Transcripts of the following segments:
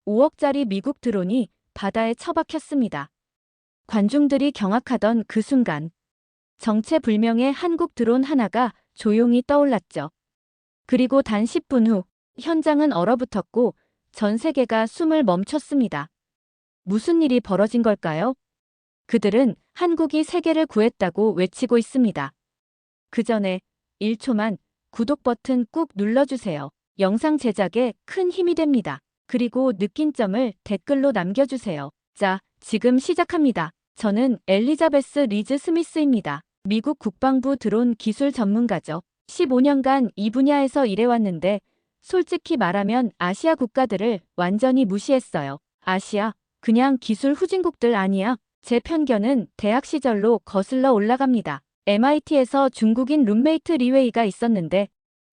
5억짜리 미국 드론이 바다에 처박혔습니다. 관중들이 경악하던 그 순간 정체불명의 한국 드론 하나가 조용히 떠올랐죠. 그리고 단 10분 후 현장은 얼어붙었고 전 세계가 숨을 멈췄습니다. 무슨 일이 벌어진 걸까요? 그들은 한국이 세계를 구했다고 외치고 있습니다. 그 전에 1초만 구독 버튼 꾹 눌러주세요. 영상 제작에 큰 힘이 됩니다. 그리고 느낀 점을 댓글로 남겨주세요. 자, 지금 시작합니다. 저는 엘리자베스 리즈 스미스입니다. 미국 국방부 드론 기술 전문가죠. 15년간 이 분야에서 일해왔는데 솔직히 말하면 아시아 국가들을 완전히 무시했어요. 아시아, 그냥 기술 후진국들 아니야. 제 편견은 대학 시절로 거슬러 올라갑니다. MIT에서 중국인 룸메이트 리웨이가 있었는데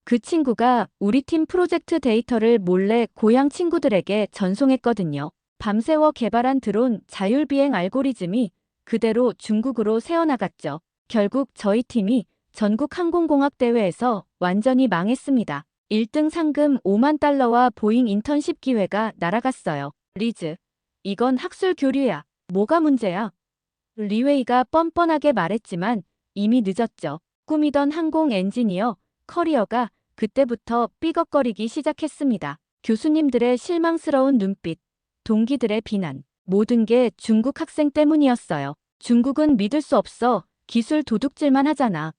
그 친구가 우리 팀 프로젝트 데이터를 몰래 고향 친구들에게 전송했거든요. 밤새워 개발한 드론 자율비행 알고리즘이 그대로 중국으로 새어나갔죠. 결국 저희 팀이 전국 항공공학 대회에서 완전히 망했습니다. 1등 상금 5만 달러와 보잉 인턴십 기회가 날아갔어요. 리즈, 이건 학술 교류야. 뭐가 문제야? 리웨이가 뻔뻔하게 말했지만 이미 늦었죠. 꿈이던 항공 엔지니어 커리어가 그때부터 삐걱거리기 시작했습니다. 교수님들의 실망스러운 눈빛, 동기들의 비난, 모든 게 중국 학생 때문이었어요. 중국은 믿을 수 없어. 기술 도둑질만 하잖아.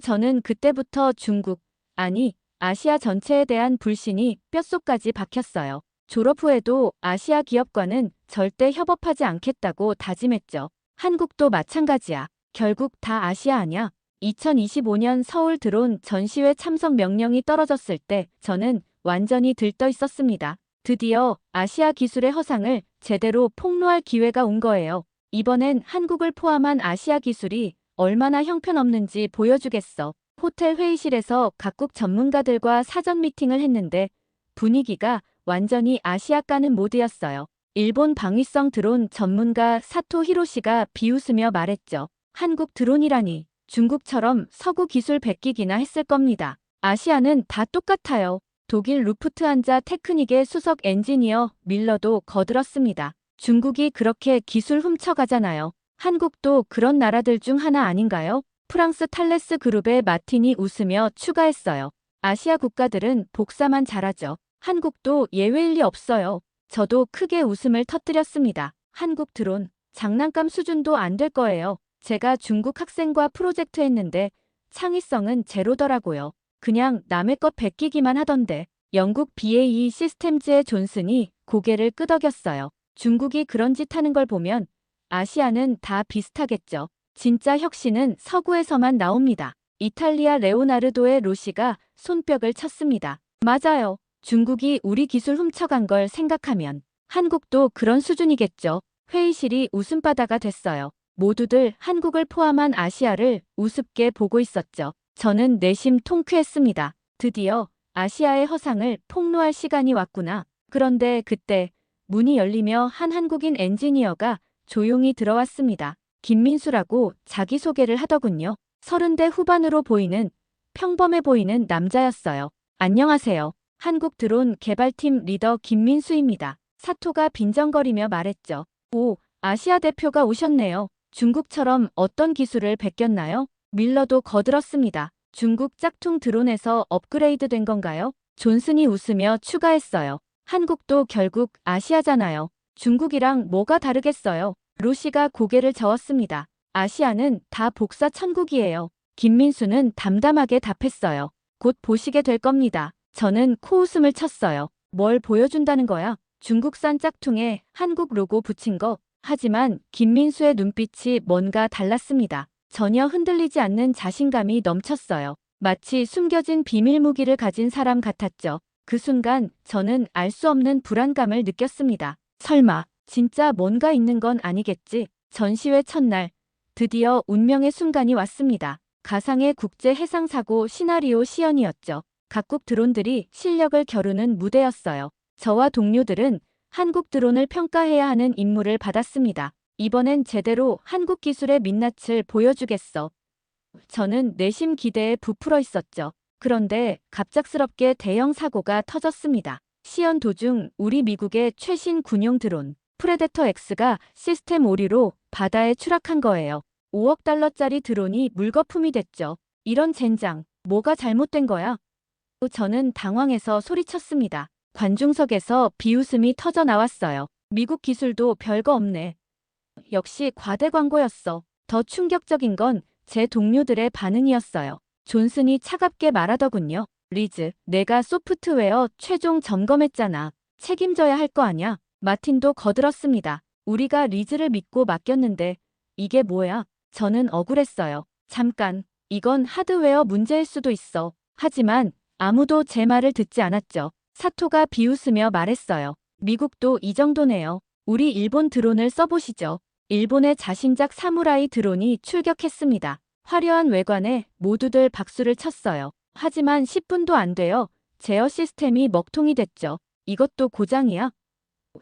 저는 그때부터 중국, 아니, 아시아 전체에 대한 불신이 뼛속까지 박혔어요. 졸업 후에도 아시아 기업과는 절대 협업하지 않겠다고 다짐했죠. 한국도 마찬가지야. 결국 다 아시아 아냐? 2025년 서울 드론 전시회 참석 명령이 떨어졌을 때 저는 완전히 들떠 있었습니다. 드디어 아시아 기술의 허상을 제대로 폭로할 기회가 온 거예요. 이번엔 한국을 포함한 아시아 기술이 얼마나 형편없는지 보여주겠어. 호텔 회의실에서 각국 전문가들과 사전 미팅을 했는데 분위기가 완전히 아시아 까는 모드였어요. 일본 방위성 드론 전문가 사토 히로시가 비웃으며 말했죠. 한국 드론이라니 중국처럼 서구 기술 베끼기나 했을 겁니다. 아시아는 다 똑같아요. 독일 루프트한자 테크닉의 수석 엔지니어 밀러도 거들었습니다. 중국이 그렇게 기술 훔쳐가잖아요. 한국도 그런 나라들 중 하나 아닌가요? 프랑스 탈레스 그룹의 마틴이 웃으며 추가했어요. 아시아 국가들은 복사만 잘하죠. 한국도 예외일 리 없어요. 저도 크게 웃음을 터뜨렸습니다. 한국 드론, 장난감 수준도 안 될 거예요. 제가 중국 학생과 프로젝트 했는데 창의성은 제로더라고요. 그냥 남의 것 베끼기만 하던데. 영국 BAE 시스템즈의 존슨이 고개를 끄덕였어요. 중국이 그런 짓 하는 걸 보면 아시아는 다 비슷하겠죠. 진짜 혁신은 서구에서만 나옵니다. 이탈리아 레오나르도의 로시가 손뼉을 쳤습니다. 맞아요. 중국이 우리 기술 훔쳐간 걸 생각하면 한국도 그런 수준이겠죠. 회의실이 웃음바다가 됐어요. 모두들 한국을 포함한 아시아를 우습게 보고 있었죠. 저는 내심 통쾌했습니다. 드디어 아시아의 허상을 폭로할 시간이 왔구나. 그런데 그때 문이 열리며 한 한국인 엔지니어가 조용히 들어왔습니다. 김민수라고 자기소개를 하더군요. 30대 후반으로 보이는 평범해 보이는 남자였어요. 안녕하세요. 한국 드론 개발팀 리더 김민수입니다. 사토가 빈정거리며 말했죠. 오, 아시아 대표가 오셨네요. 중국처럼 어떤 기술을 베꼈나요? 밀러도 거들었습니다. 중국 짝퉁 드론에서 업그레이드 된 건가요? 존슨이 웃으며 추가했어요. 한국도 결국 아시아잖아요. 중국이랑 뭐가 다르겠어요? 로시가 고개를 저었습니다. 아시아는 다 복사 천국이에요. 김민수는 담담하게 답했어요. 곧 보시게 될 겁니다. 저는 코웃음을 쳤어요. 뭘 보여준다는 거야? 중국산 짝퉁에 한국 로고 붙인 거. 하지만 김민수의 눈빛이 뭔가 달랐습니다. 전혀 흔들리지 않는 자신감이 넘쳤어요. 마치 숨겨진 비밀 무기를 가진 사람 같았죠. 그 순간 저는 알 수 없는 불안감을 느꼈습니다. 설마 진짜 뭔가 있는 건 아니겠지? 전시회 첫날 드디어 운명의 순간이 왔습니다. 가상의 국제 해상사고 시나리오 시연이었죠. 각국 드론들이 실력을 겨루는 무대였어요. 저와 동료들은 한국 드론을 평가해야 하는 임무를 받았습니다. 이번엔 제대로 한국 기술의 민낯을 보여주겠어. 저는 내심 기대에 부풀어 있었죠. 그런데 갑작스럽게 대형 사고가 터졌습니다. 시연 도중 우리 미국의 최신 군용 드론 프레데터 X가 시스템 오류로 바다에 추락한 거예요. 5억 달러짜리 드론이 물거품이 됐죠. 이런 젠장, 뭐가 잘못된 거야? 저는 당황해서 소리쳤습니다. 관중석에서 비웃음이 터져 나왔어요. 미국 기술도 별거 없네. 역시 과대 광고였어. 더 충격적인 건 제 동료들의 반응이었어요. 존슨이 차갑게 말하더군요. 리즈, 내가 소프트웨어 최종 점검했잖아. 책임져야 할 거 아냐? 마틴도 거들었습니다. 우리가 리즈를 믿고 맡겼는데 이게 뭐야? 저는 억울했어요. 잠깐, 이건 하드웨어 문제일 수도 있어. 하지만 아무도 제 말을 듣지 않았죠. 사토가 비웃으며 말했어요. 미국도 이 정도네요. 우리 일본 드론을 써보시죠. 일본의 자신작 사무라이 드론이 출격했습니다. 화려한 외관에 모두들 박수를 쳤어요. 하지만 10분도 안 돼요. 제어 시스템이 먹통이 됐죠. 이것도 고장이야?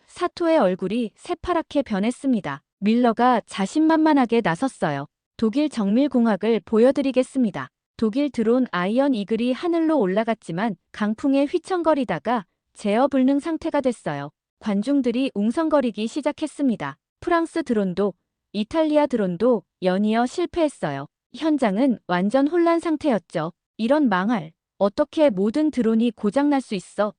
사토의 얼굴이 새파랗게 변했습니다. 밀러가 자신만만하게 나섰어요. 독일 정밀공학을 보여드리겠습니다. 독일 드론 아이언 이글이 하늘로 올라갔지만 강풍에 휘청거리다가 제어 불능 상태가 됐어요. 관중들이 웅성거리기 시작했습니다. 프랑스 드론도 이탈리아 드론도 연이어 실패했어요. 현장은 완전 혼란 상태였죠. 이런 망할, 어떻게 모든 드론이 고장날 수 있어?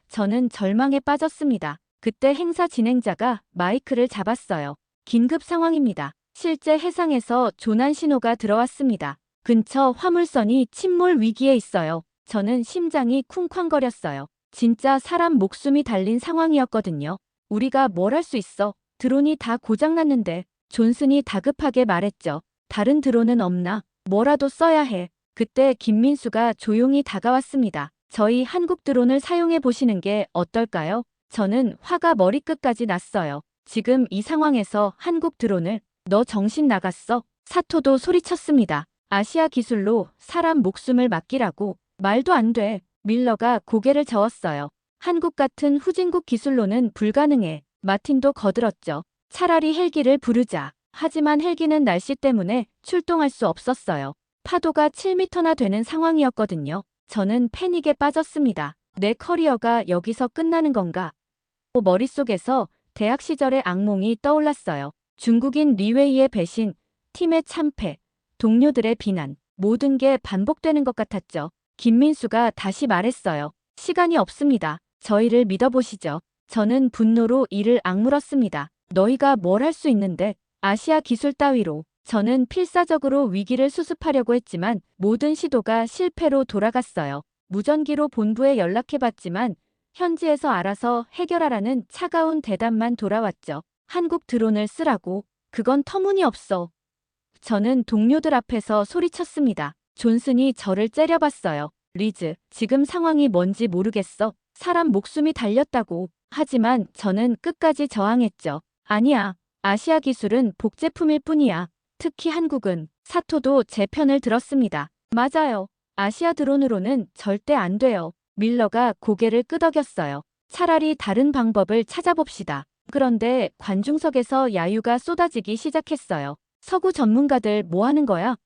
저는 절망에 빠졌습니다. 그때 행사 진행자가 마이크를 잡았어요. 긴급 상황입니다. 실제 해상에서 조난 신호가 들어왔습니다. 근처 화물선이 침몰 위기에 있어요. 저는 심장이 쿵쾅거렸어요. 진짜 사람 목숨이 달린 상황이었거든요. 우리가 뭘 할 수 있어? 드론이 다 고장났는데. 존슨이 다급하게 말했죠. 다른 드론은 없나? 뭐라도 써야 해. 그때 김민수가 조용히 다가왔습니다. 저희 한국 드론을 사용해 보시는 게 어떨까요? 저는 화가 머리끝까지 났어요. 지금 이 상황에서 한국 드론을? 너 정신 나갔어? 사토도 소리쳤습니다. 아시아 기술로 사람 목숨을 맡기라고? 말도 안 돼. 밀러가 고개를 저었어요. 한국 같은 후진국 기술로는 불가능해. 마틴도 거들었죠. 차라리 헬기를 부르자. 하지만 헬기는 날씨 때문에 출동할 수 없었어요. 파도가 7m나 되는 상황이었거든요. 저는 패닉에 빠졌습니다. 내 커리어가 여기서 끝나는 건가? 머릿속에서 대학 시절의 악몽이 떠올랐어요. 중국인 리웨이의 배신, 팀의 참패, 동료들의 비난, 모든 게 반복되는 것 같았죠. 김민수가 다시 말했어요. 시간이 없습니다. 저희를 믿어보시죠. 저는 분노로 이를 악물었습니다. 너희가 뭘 할 수 있는데? 아시아 기술 따위로. 저는 필사적으로 위기를 수습하려고 했지만 모든 시도가 실패로 돌아갔어요. 무전기로 본부에 연락해봤지만 현지에서 알아서 해결하라는 차가운 대답만 돌아왔죠. 한국 드론을 쓰라고? 그건 터무니없어. 저는 동료들 앞에서 소리쳤습니다. 존슨이 저를 째려봤어요. 리즈, 지금 상황이 뭔지 모르겠어. 사람 목숨이 달렸다고. 하지만 저는 끝까지 저항했죠. 아니야. 아시아 기술은 복제품일 뿐이야. 특히 한국은. 사토도 제 편을 들었습니다. 맞아요. 아시아 드론으로는 절대 안 돼요. 밀러가 고개를 끄덕였어요. 차라리 다른 방법을 찾아봅시다. 그런데 관중석에서 야유가 쏟아지기 시작했어요. 서구 전문가들 뭐 하는 거야?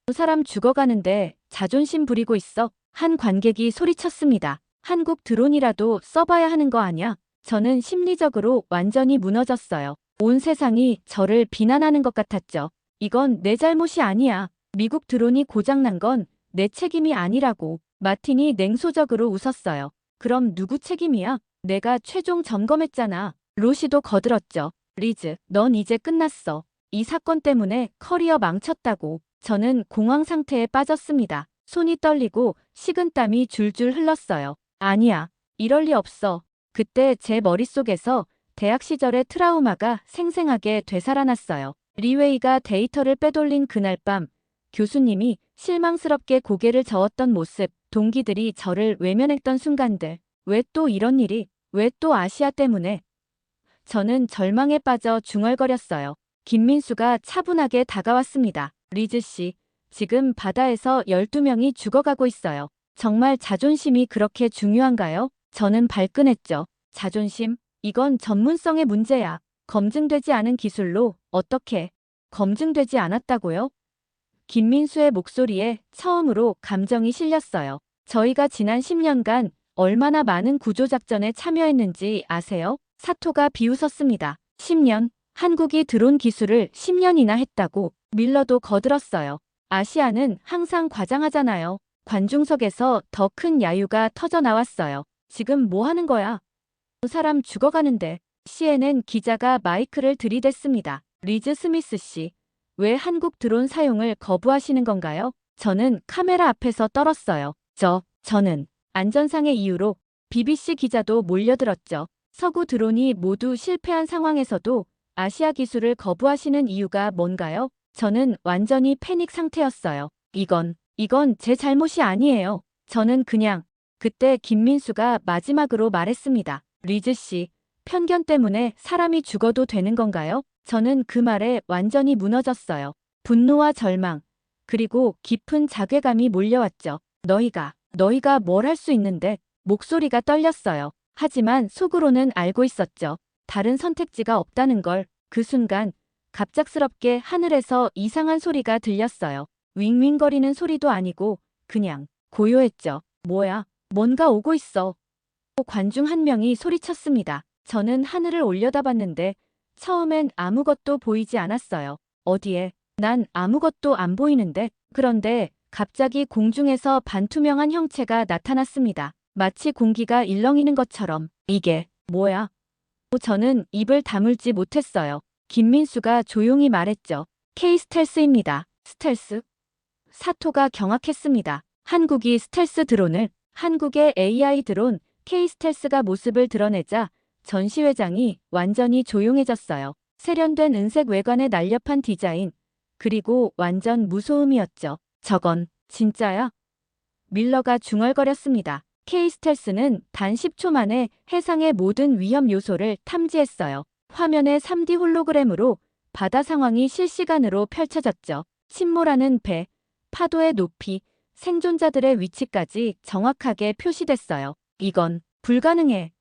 두 사람 죽어가는데 자존심 부리고 있어. 한 관객이 소리쳤습니다. 한국 드론이라도 써봐야 하는 거 아냐? 저는 심리적으로 완전히 무너졌어요. 온 세상이 저를 비난하는 것 같았죠. 이건 내 잘못이 아니야. 미국 드론이 고장난 건 내 책임이 아니라고. 마틴이 냉소적으로 웃었어요. 그럼 누구 책임이야? 내가 최종 점검했잖아. 로시도 거들었죠. 리즈, 넌 이제 끝났어. 이 사건 때문에 커리어 망쳤다고. 저는 공황 상태에 빠졌습니다. 손이 떨리고 식은땀이 줄줄 흘렀어요. 아니야. 이럴 리 없어. 그때 제 머릿속에서 대학 시절의 트라우마가 생생하게 되살아났어요. 리웨이가 데이터를 빼돌린 그날 밤, 교수님이 실망스럽게 고개를 저었던 모습, 동기들이 저를 외면했던 순간들. 왜 또 이런 일이? 왜 또 아시아 때문에? 저는 절망에 빠져 중얼거렸어요. 김민수가 차분하게 다가왔습니다. 리즈 씨, 지금 바다에서 12명이 죽어가고 있어요. 정말 자존심이 그렇게 중요한가요? 저는 발끈했죠. 자존심? 이건 전문성의 문제야. 검증되지 않은 기술로 어떻게? 검증되지 않았다고요? 김민수의 목소리에 처음으로 감정이 실렸어요. 저희가 지난 10년간 얼마나 많은 구조작전에 참여했는지 아세요? 사토가 비웃었습니다. 10년, 한국이 드론 기술을 10년이나 했다고 밀러도 거들었어요. 아시아는 항상 과장하잖아요. 관중석에서 더 큰 야유가 터져 나왔어요. 지금 뭐 하는 거야? 사람 죽어가는데. CNN 기자가 마이크를 들이댔습니다. 리즈 스미스 씨, 왜 한국 드론 사용을 거부하시는 건가요? 저는 카메라 앞에서 떨었어요. 저는 안전상의 이유로. BBC 기자도 몰려들었죠. 서구 드론이 모두 실패한 상황에서도 아시아 기술을 거부하시는 이유가 뭔가요? 저는 완전히 패닉 상태였어요. 이건 제 잘못이 아니에요. 저는 그냥. 그때 김민수가 마지막으로 말했습니다. 리즈 씨, 편견 때문에 사람이 죽어도 되는 건가요? 저는 그 말에 완전히 무너졌어요. 분노와 절망, 그리고 깊은 자괴감이 몰려왔죠. 너희가 뭘 할 수 있는데. 목소리가 떨렸어요. 하지만 속으로는 알고 있었죠. 다른 선택지가 없다는 걸. 그 순간 갑작스럽게 하늘에서 이상한 소리가 들렸어요. 윙윙거리는 소리도 아니고 그냥 고요했죠. 뭐야? 뭔가 오고 있어. 관중 한 명이 소리쳤습니다. 저는 하늘을 올려다봤는데 처음엔 아무것도 보이지 않았어요. 어디에? 난 아무것도 안 보이는데. 그런데 갑자기 공중에서 반투명한 형체가 나타났습니다. 마치 공기가 일렁이는 것처럼. 이게 뭐야? 저는 입을 다물지 못했어요. 김민수가 조용히 말했죠. K-스텔스입니다. 스텔스? 사토가 경악했습니다. 한국이 스텔스 드론을. 한국의 AI 드론 K-스텔스가 모습을 드러내자 전시회장이 완전히 조용해졌어요. 세련된 은색 외관의 날렵한 디자인, 그리고 완전 무소음이었죠. 저건 진짜야? 밀러가 중얼거렸습니다. K-스텔스는 단 10초 만에 해상의 모든 위험 요소를 탐지했어요. 화면에 3D 홀로그램으로 바다 상황이 실시간으로 펼쳐졌죠. 침몰하는 배, 파도의 높이, 생존자들의 위치까지 정확하게 표시됐어요. 이건 불가능해.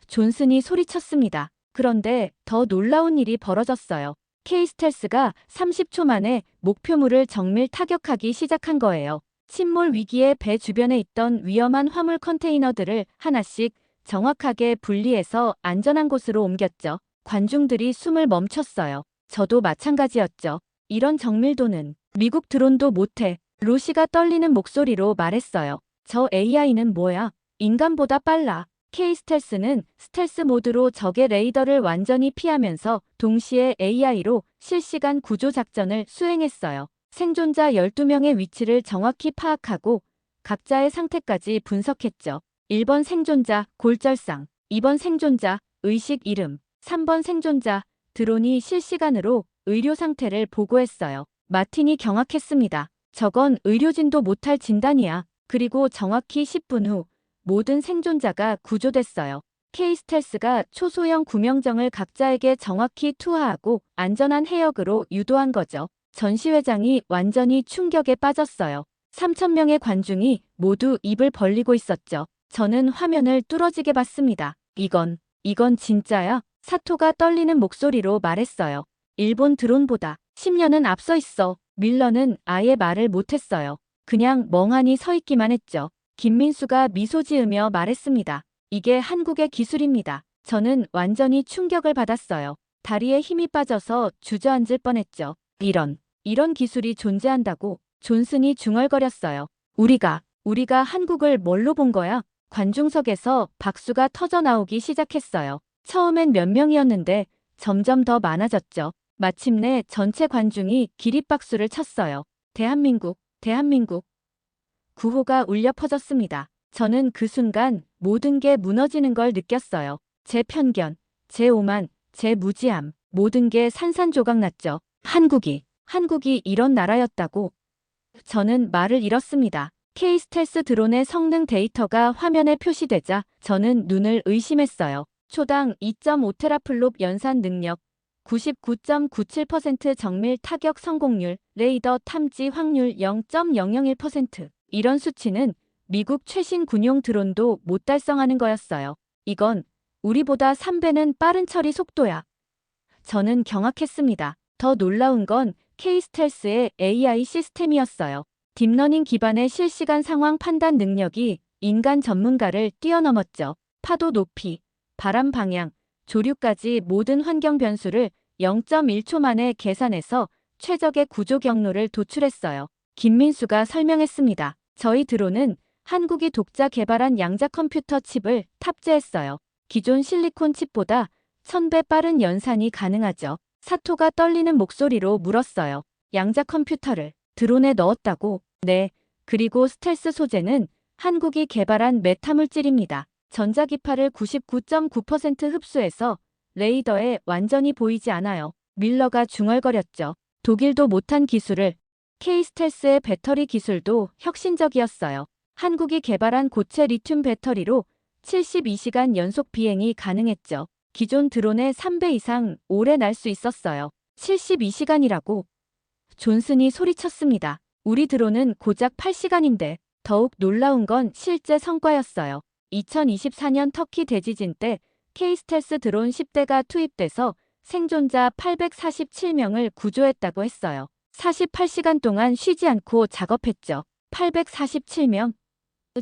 존슨이 소리쳤습니다. 그런데 더 놀라운 일이 벌어졌어요. K-스텔스가 30초 만에 목표물을 정밀 타격하기 시작한 거예요. 침몰 위기에 배 주변에 있던 위험한 화물 컨테이너들을 하나씩 정확하게 분리해서 안전한 곳으로 옮겼죠. 관중들이 숨을 멈췄어요. 저도 마찬가지였죠. 이런 정밀도는 미국 드론도 못해. 로시가 떨리는 목소리로 말했어요. 저 AI는 뭐야? 인간보다 빨라. K-스텔스는 스텔스 모드로 적의 레이더를 완전히 피하면서 동시에 AI로 실시간 구조 작전을 수행했어요. 생존자 12명의 위치를 정확히 파악하고 각자의 상태까지 분석했죠. 1번 생존자 골절상, 2번 생존자 의식 잃음, 3번 생존자 드론이 실시간으로 의료 상태를 보고했어요. 마틴이 경악했습니다. 저건 의료진도 못할 진단이야. 그리고 정확히 10분 후 모든 생존자가 구조됐어요. K-스텔스가 초소형 구명정을 각자에게 정확히 투하하고 안전한 해역으로 유도한 거죠. 전시회장이 완전히 충격에 빠졌어요. 3,000명의 관중이 모두 입을 벌리고 있었죠. 저는 화면을 뚫어지게 봤습니다. 이건 진짜야? 사토가 떨리는 목소리로 말했어요. 일본 드론보다 10년은 앞서 있어. 밀러는 아예 말을 못했어요. 그냥 멍하니 서 있기만 했죠. 김민수가 미소 지으며 말했습니다. 이게 한국의 기술입니다. 저는 완전히 충격을 받았어요. 다리에 힘이 빠져서 주저앉을 뻔했죠. 이런 기술이 존재한다고. 존슨이 중얼거렸어요. 우리가 한국을 뭘로 본 거야? 관중석에서 박수가 터져 나오기 시작했어요. 처음엔 몇 명이었는데 점점 더 많아졌죠. 마침내 전체 관중이 기립박수를 쳤어요. 대한민국. 구호가 울려 퍼졌습니다. 저는 그 순간 모든 게 무너지는 걸 느꼈어요. 제 편견, 제 오만, 제 무지함, 모든 게 산산조각 났죠. 한국이 이런 나라였다고. 저는 말을 잃었습니다. K-스텔스 드론의 성능 데이터가 화면에 표시되자 저는 눈을 의심했어요. 초당 2.5테라플롭 연산 능력, 99.97% 정밀 타격 성공률, 레이더 탐지 확률 0.001%. 이런 수치는 미국 최신 군용 드론도 못 달성하는 거였어요. 이건 우리보다 3배는 빠른 처리 속도야. 저는 경악했습니다. 더 놀라운 건 K-스텔스의 AI 시스템이었어요. 딥러닝 기반의 실시간 상황 판단 능력이 인간 전문가를 뛰어넘었죠. 파도 높이, 바람 방향, 조류까지 모든 환경 변수를 0.1초 만에 계산해서 최적의 구조 경로를 도출했어요. 김민수가 설명했습니다. 저희 드론은 한국이 독자 개발한 양자 컴퓨터 칩을 탑재했어요. 기존 실리콘 칩보다 1000배 빠른 연산이 가능하죠. 사토가 떨리는 목소리로 물었어요. 양자 컴퓨터를 드론에 넣었다고? 네. 그리고 스텔스 소재는 한국이 개발한 메타물질입니다. 전자기파를 99.9% 흡수해서 레이더에 완전히 보이지 않아요. 밀러가 중얼거렸죠. 독일도 못한 기술을. K스텔스의 배터리 기술도 혁신적이었어요. 한국이 개발한 고체 리튬 배터리로 72시간 연속 비행이 가능했죠. 기존 드론의 3배 이상 오래 날 수 있었어요. 72시간이라고. 존슨이 소리쳤습니다. 우리 드론은 고작 8시간인데 더욱 놀라운 건 실제 성과였어요. 2024년 터키 대지진 때 K스텔스 드론 10대가 투입돼서 생존자 847명을 구조했다고 했어요. 48시간 동안 쉬지 않고 작업했죠. 847명?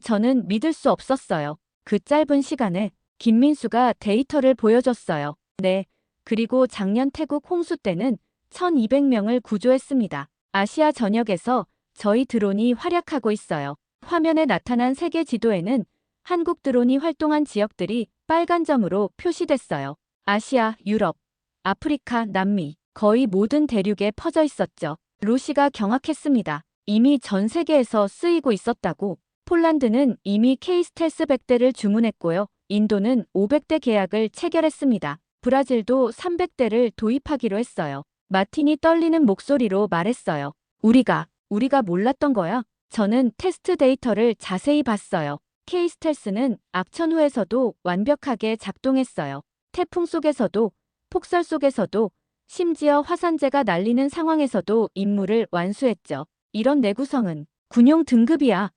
저는 믿을 수 없었어요. 그 짧은 시간에 김민수가 데이터를 보여줬어요. 네. 그리고 작년 태국 홍수 때는 1200명을 구조했습니다. 아시아 전역에서 저희 드론이 활약하고 있어요. 화면에 나타난 세계 지도에는 한국 드론이 활동한 지역들이 빨간 점으로 표시됐어요. 아시아, 유럽, 아프리카, 남미, 거의 모든 대륙에 퍼져 있었죠. 로시가 경악했습니다. 이미 전 세계에서 쓰이고 있었다고. 폴란드는 이미 K스텔스 100대를 주문했고요. 인도는 500대 계약을 체결했습니다. 브라질도 300대를 도입하기로 했어요. 마틴이 떨리는 목소리로 말했어요. 우리가 몰랐던 거야? 저는 테스트 데이터를 자세히 봤어요. K스텔스는 악천 후에서도 완벽하게 작동했어요. 태풍 속에서도, 폭설 속에서도, 심지어 화산재가 날리는 상황에서도 임무를 완수했죠. 이런 내구성은 군용 등급이야.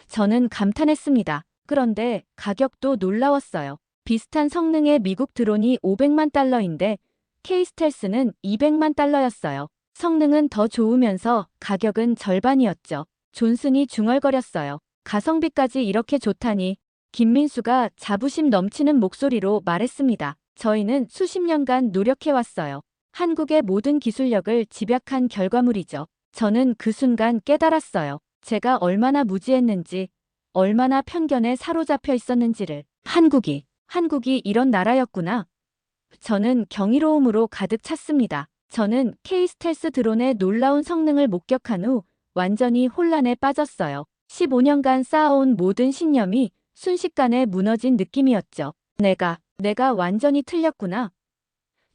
저는 감탄했습니다. 그런데 가격도 놀라웠어요. 비슷한 성능의 미국 드론이 500만 달러인데 K스텔스는 200만 달러였어요. 성능은 더 좋으면서 가격은 절반이었죠. 존슨이 중얼거렸어요. 가성비까지 이렇게 좋다니. 김민수가 자부심 넘치는 목소리로 말했습니다. 저희는 수십 년간 노력해왔어요. 한국의 모든 기술력을 집약한 결과물이죠. 저는 그 순간 깨달았어요. 제가 얼마나 무지했는지, 얼마나 편견에 사로잡혀 있었는지를. 한국이 이런 나라였구나. 저는 경이로움으로 가득 찼습니다. 저는 K스텔스 드론의 놀라운 성능을 목격한 후 완전히 혼란에 빠졌어요. 15년간 쌓아온 모든 신념이 순식간에 무너진 느낌이었죠. 내가 완전히 틀렸구나.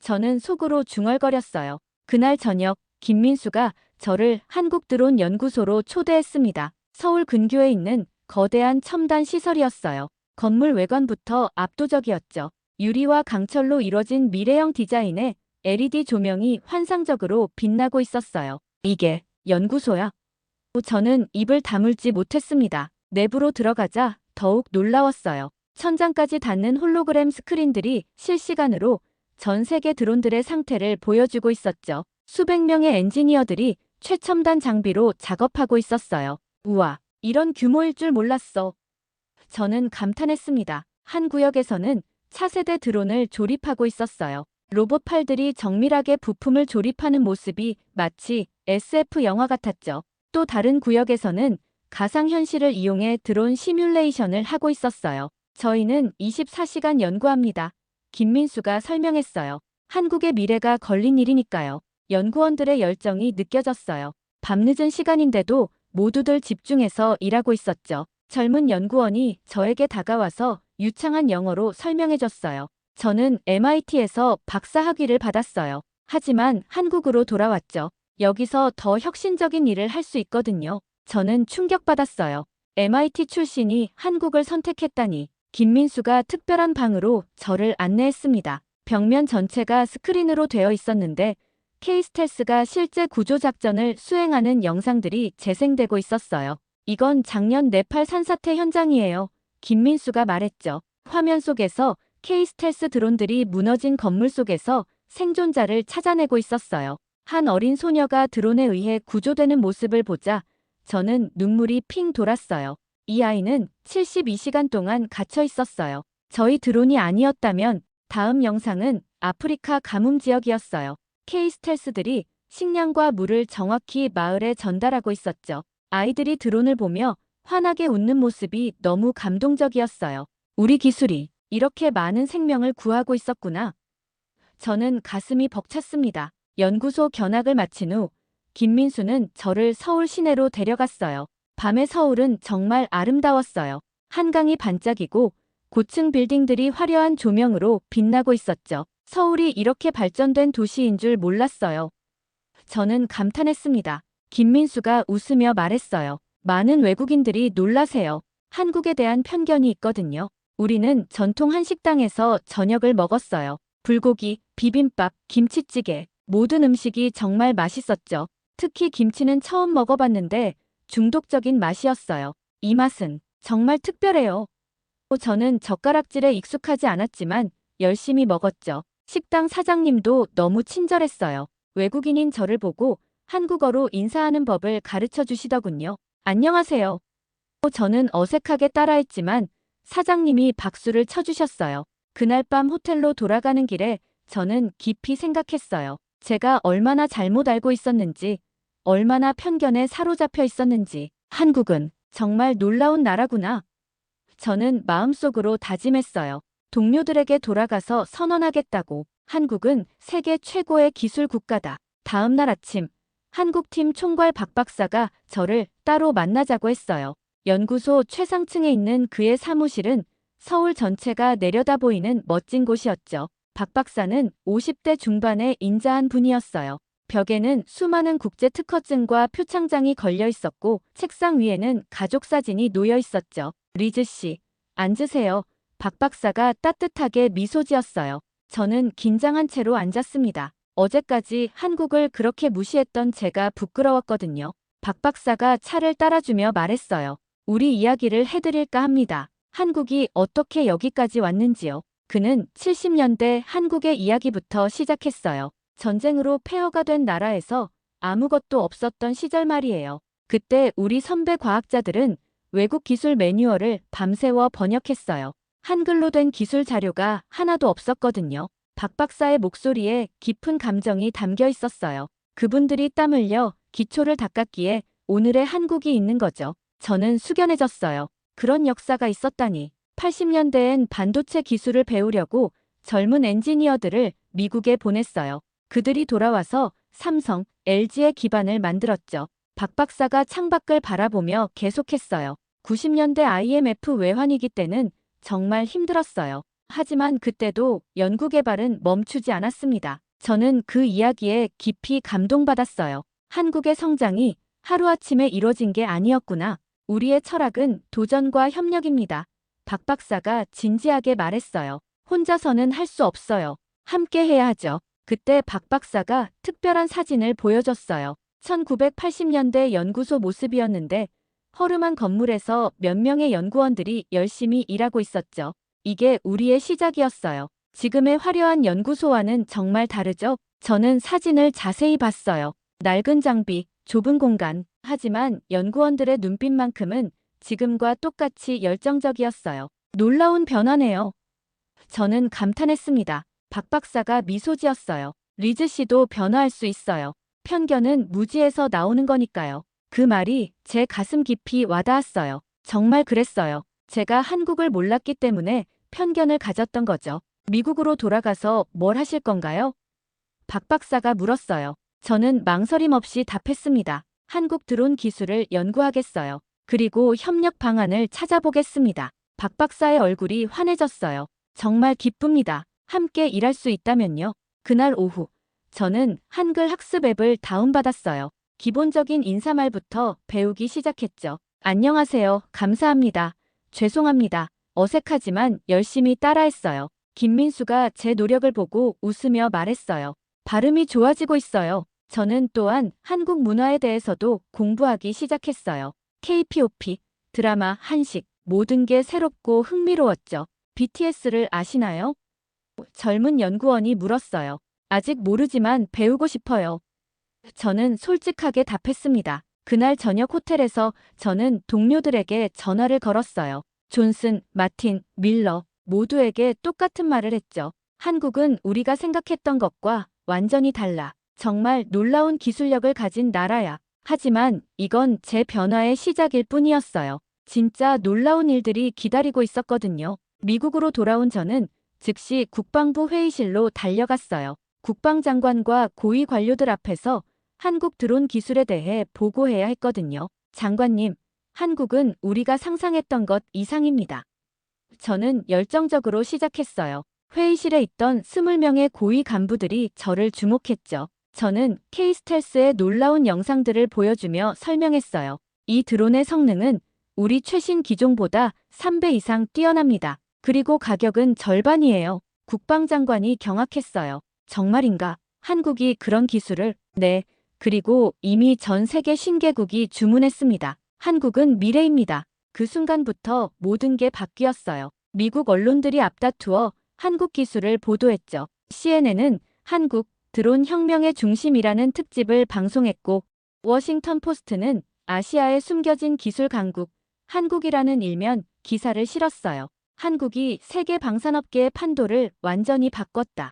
저는 속으로 중얼거렸어요. 그날 저녁 김민수가 저를 한국드론 연구소로 초대했습니다. 서울 근교에 있는 거대한 첨단 시설이었어요. 건물 외관부터 압도적이었죠. 유리와 강철로 이뤄진 미래형 디자인에 LED 조명이 환상적으로 빛나고 있었어요. 이게 연구소야? 저는 입을 다물지 못했습니다. 내부로 들어가자 더욱 놀라웠어요. 천장까지 닿는 홀로그램 스크린들이 실시간으로 전 세계 드론들의 상태를 보여주고 있었죠. 수백 명의 엔지니어들이 최첨단 장비로 작업하고 있었어요. 우와, 이런 규모일 줄 몰랐어. 저는 감탄했습니다. 한 구역에서는 차세대 드론을 조립하고 있었어요. 로봇 팔들이 정밀하게 부품을 조립하는 모습이 마치 SF 영화 같았죠. 또 다른 구역에서는 가상현실을 이용해 드론 시뮬레이션을 하고 있었어요. 저희는 24시간 연구합니다. 김민수가 설명했어요. 한국의 미래가 걸린 일이니까요. 연구원들의 열정이 느껴졌어요. 밤늦은 시간인데도 모두들 집중해서 일하고 있었죠. 젊은 연구원이 저에게 다가와서 유창한 영어로 설명해줬어요. 저는 MIT에서 박사학위를 받았어요. 하지만 한국으로 돌아왔죠. 여기서 더 혁신적인 일을 할 수 있거든요. 저는 충격받았어요. MIT 출신이 한국을 선택했다니. 김민수가 특별한 방으로 저를 안내했습니다. 벽면 전체가 스크린으로 되어 있었는데 K스텔스가 실제 구조작전을 수행하는 영상들이 재생되고 있었어요. 이건 작년 네팔 산사태 현장이에요. 김민수가 말했죠. 화면 속에서 K스텔스 드론들이 무너진 건물 속에서 생존자를 찾아내고 있었어요. 한 어린 소녀가 드론에 의해 구조되는 모습을 보자 저는 눈물이 핑 돌았어요. 이 아이는 72시간 동안 갇혀 있었어요. 저희 드론이 아니었다면 다음 영상은 아프리카 가뭄 지역이었어요. K-스텔스들이 식량과 물을 정확히 마을에 전달하고 있었죠. 아이들이 드론을 보며 환하게 웃는 모습이 너무 감동적이었어요. 우리 기술이 이렇게 많은 생명을 구하고 있었구나. 저는 가슴이 벅찼습니다. 연구소 견학을 마친 후 김민수는 저를 서울 시내로 데려갔어요. 밤의 서울은 정말 아름다웠어요. 한강이 반짝이고 고층 빌딩들이 화려한 조명으로 빛나고 있었죠. 서울이 이렇게 발전된 도시인 줄 몰랐어요. 저는 감탄했습니다. 김민수가 웃으며 말했어요. 많은 외국인들이 놀라세요. 한국에 대한 편견이 있거든요. 우리는 전통 한식당에서 저녁을 먹었어요. 불고기, 비빔밥, 김치찌개, 모든 음식이 정말 맛있었죠. 특히 김치는 처음 먹어봤는데 중독적인 맛이었어요. 이 맛은 정말 특별해요. 저는 젓가락질에 익숙하지 않았지만 열심히 먹었죠. 식당 사장님도 너무 친절했어요. 외국인인 저를 보고 한국어로 인사하는 법을 가르쳐 주시더군요. 안녕하세요. 저는 어색하게 따라했지만 사장님이 박수를 쳐주셨어요. 그날 밤 호텔로 돌아가는 길에 저는 깊이 생각했어요. 제가 얼마나 잘못 알고 있었는지, 얼마나 편견에 사로잡혀 있었는지. 한국은 정말 놀라운 나라구나. 저는 마음속으로 다짐했어요. 동료들에게 돌아가서 선언하겠다고. 한국은 세계 최고의 기술 국가다. 다음 날 아침, 한국팀 총괄 박 박사가 저를 따로 만나자고 했어요. 연구소 최상층에 있는 그의 사무실은 서울 전체가 내려다 보이는 멋진 곳이었죠. 박 박사는 50대 중반의 인자한 분이었어요. 벽에는 수많은 국제 특허증과 표창장이 걸려 있었고 책상 위에는 가족 사진이 놓여 있었죠. 리즈 씨, 앉으세요. 박 박사가 따뜻하게 미소 지었어요. 저는 긴장한 채로 앉았습니다. 어제까지 한국을 그렇게 무시했던 제가 부끄러웠거든요. 박 박사가 차를 따라주며 말했어요. 우리 이야기를 해드릴까 합니다. 한국이 어떻게 여기까지 왔는지요. 그는 70년대 한국의 이야기부터 시작했어요. 전쟁으로 폐허가 된 나라에서 아무것도 없었던 시절 말이에요. 그때 우리 선배 과학자들은 외국 기술 매뉴얼을 밤새워 번역했어요. 한글로 된 기술 자료가 하나도 없었거든요. 박 박사의 목소리에 깊은 감정이 담겨 있었어요. 그분들이 땀 흘려 기초를 닦았기에 오늘의 한국이 있는 거죠. 저는 숙연해졌어요. 그런 역사가 있었다니. 80년대엔 반도체 기술을 배우려고 젊은 엔지니어들을 미국에 보냈어요. 그들이 돌아와서 삼성, LG의 기반을 만들었죠. 박 박사가 창밖을 바라보며 계속했어요. 90년대 IMF 외환위기 때는 정말 힘들었어요. 하지만 그때도 연구개발은 멈추지 않았습니다. 저는 그 이야기에 깊이 감동받았어요. 한국의 성장이 하루아침에 이뤄진 게 아니었구나. 우리의 철학은 도전과 협력입니다. 박 박사가 진지하게 말했어요. 혼자서는 할 수 없어요. 함께 해야 하죠. 그때 박 박사가 특별한 사진을 보여줬어요. 1980년대 연구소 모습이었는데 허름한 건물에서 몇 명의 연구원들이 열심히 일하고 있었죠. 이게 우리의 시작이었어요. 지금의 화려한 연구소와는 정말 다르죠? 저는 사진을 자세히 봤어요. 낡은 장비, 좁은 공간. 하지만 연구원들의 눈빛만큼은 지금과 똑같이 열정적이었어요. 놀라운 변화네요. 저는 감탄했습니다. 박 박사가 미소 지었어요. 리즈 씨도 변화할 수 있어요. 편견은 무지에서 나오는 거니까요. 그 말이 제 가슴 깊이 와닿았어요. 정말 그랬어요. 제가 한국을 몰랐기 때문에 편견을 가졌던 거죠. 미국으로 돌아가서 뭘 하실 건가요? 박 박사가 물었어요. 저는 망설임 없이 답했습니다. 한국 드론 기술을 연구하겠어요. 그리고 협력 방안을 찾아보겠습니다. 박 박사의 얼굴이 환해졌어요. 정말 기쁩니다. 함께 일할 수 있다면요. 그날 오후, 저는 한글 학습 앱을 다운받았어요. 기본적인 인사말부터 배우기 시작했죠. 안녕하세요. 감사합니다. 죄송합니다. 어색하지만 열심히 따라했어요. 김민수가 제 노력을 보고 웃으며 말했어요. 발음이 좋아지고 있어요. 저는 또한 한국 문화에 대해서도 공부하기 시작했어요. K-pop, 드라마, 한식, 모든 게 새롭고 흥미로웠죠. BTS를 아시나요? 젊은 연구원이 물었어요. 아직 모르지만 배우고 싶어요. 저는 솔직하게 답했습니다. 그날 저녁 호텔에서 저는 동료들에게 전화를 걸었어요. 존슨, 마틴, 밀러 모두에게 똑같은 말을 했죠. 한국은 우리가 생각했던 것과 완전히 달라. 정말 놀라운 기술력을 가진 나라야. 하지만 이건 제 변화의 시작일 뿐이었어요. 진짜 놀라운 일들이 기다리고 있었거든요. 미국으로 돌아온 저는 즉시 국방부 회의실로 달려갔어요. 국방장관과 고위 관료들 앞에서 한국 드론 기술에 대해 보고해야 했거든요. 장관님, 한국은 우리가 상상했던 것 이상입니다. 저는 열정적으로 시작했어요. 회의실에 있던 20명의 고위 간부들이 저를 주목했죠. 저는 K-스텔스의 놀라운 영상들을 보여주며 설명했어요. 이 드론의 성능은 우리 최신 기종보다 3배 이상 뛰어납니다. 그리고 가격은 절반이에요. 국방장관이 경악했어요. 정말인가? 한국이 그런 기술을? 네. 그리고 이미 전 세계 신개국이 주문했습니다. 한국은 미래입니다. 그 순간부터 모든 게 바뀌었어요. 미국 언론들이 앞다투어 한국 기술을 보도했죠. CNN은 한국 드론 혁명의 중심이라는 특집을 방송했고, 워싱턴 포스트는 아시아의 숨겨진 기술 강국, 한국이라는 일면 기사를 실었어요. 한국이 세계 방산업계의 판도를 완전히 바꿨다.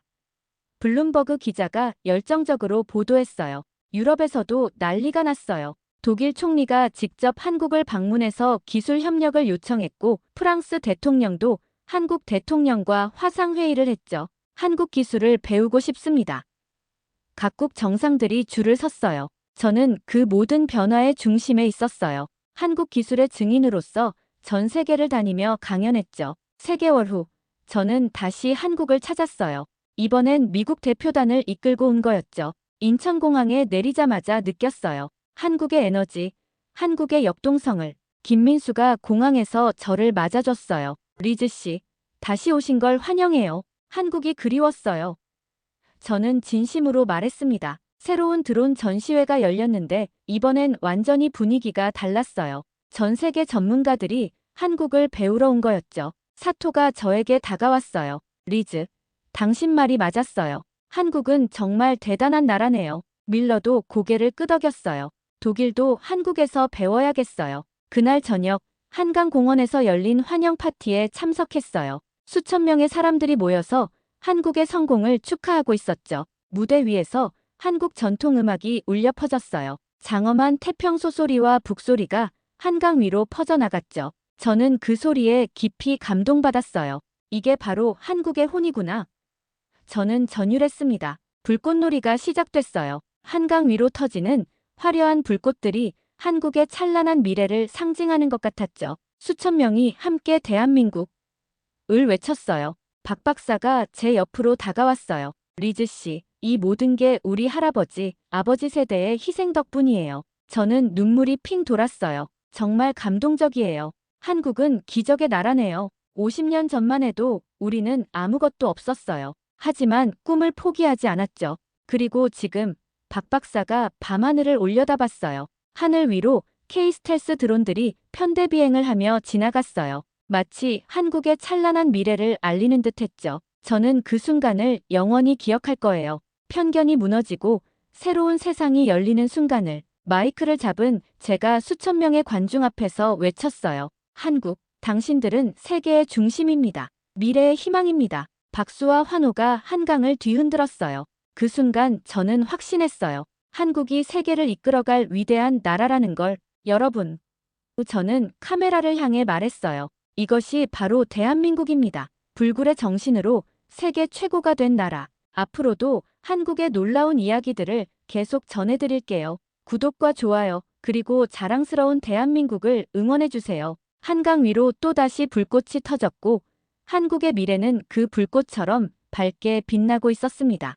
블룸버그 기자가 열정적으로 보도했어요. 유럽에서도 난리가 났어요. 독일 총리가 직접 한국을 방문해서 기술 협력을 요청했고, 프랑스 대통령도 한국 대통령과 화상회의를 했죠. 한국 기술을 배우고 싶습니다. 각국 정상들이 줄을 섰어요. 저는 그 모든 변화의 중심에 있었어요. 한국 기술의 증인으로서 전 세계를 다니며 강연했죠. 3개월 후, 저는 다시 한국을 찾았어요. 이번엔 미국 대표단을 이끌고 온 거였죠. 인천공항에 내리자마자 느꼈어요. 한국의 에너지, 한국의 역동성을. 김민수가 공항에서 저를 맞아줬어요. 리즈 씨, 다시 오신 걸 환영해요. 한국이 그리웠어요. 저는 진심으로 말했습니다. 새로운 드론 전시회가 열렸는데 이번엔 완전히 분위기가 달랐어요. 전 세계 전문가들이 한국을 배우러 온 거였죠. 사토가 저에게 다가왔어요. 리즈, 당신 말이 맞았어요. 한국은 정말 대단한 나라네요. 밀러도 고개를 끄덕였어요. 독일도 한국에서 배워야겠어요. 그날 저녁 한강공원에서 열린 환영 파티에 참석했어요. 수천 명의 사람들이 모여서 한국의 성공을 축하하고 있었죠. 무대 위에서 한국 전통음악이 울려 퍼졌어요. 장엄한 태평소 소리와 북소리가 한강 위로 퍼져나갔죠. 저는 그 소리에 깊이 감동받았어요. 이게 바로 한국의 혼이구나. 저는 전율했습니다. 불꽃놀이가 시작됐어요. 한강 위로 터지는 화려한 불꽃들이 한국의 찬란한 미래를 상징하는 것 같았죠. 수천 명이 함께 대한민국을 외쳤어요. 박 박사가 제 옆으로 다가왔어요. 리즈 씨, 이 모든 게 우리 할아버지, 아버지 세대의 희생 덕분이에요. 저는 눈물이 핑 돌았어요. 정말 감동적이에요. 한국은 기적의 나라네요. 50년 전만 해도 우리는 아무것도 없었어요. 하지만 꿈을 포기하지 않았죠. 그리고 지금 박 박사가 밤하늘을 올려다봤어요. 하늘 위로 K-스텔스 드론들이 편대 비행을 하며 지나갔어요. 마치 한국의 찬란한 미래를 알리는 듯했죠. 저는 그 순간을 영원히 기억할 거예요. 편견이 무너지고 새로운 세상이 열리는 순간을. 마이크를 잡은 제가 수천 명의 관중 앞에서 외쳤어요. 한국, 당신들은 세계의 중심입니다. 미래의 희망입니다. 박수와 환호가 한강을 뒤흔들었어요. 그 순간 저는 확신했어요. 한국이 세계를 이끌어갈 위대한 나라라는 걸. 여러분. 저는 카메라를 향해 말했어요. 이것이 바로 대한민국입니다. 불굴의 정신으로 세계 최고가 된 나라. 앞으로도 한국의 놀라운 이야기들을 계속 전해드릴게요. 구독과 좋아요, 그리고 자랑스러운 대한민국을 응원해주세요. 한강 위로 또다시 불꽃이 터졌고 한국의 미래는 그 불꽃처럼 밝게 빛나고 있었습니다.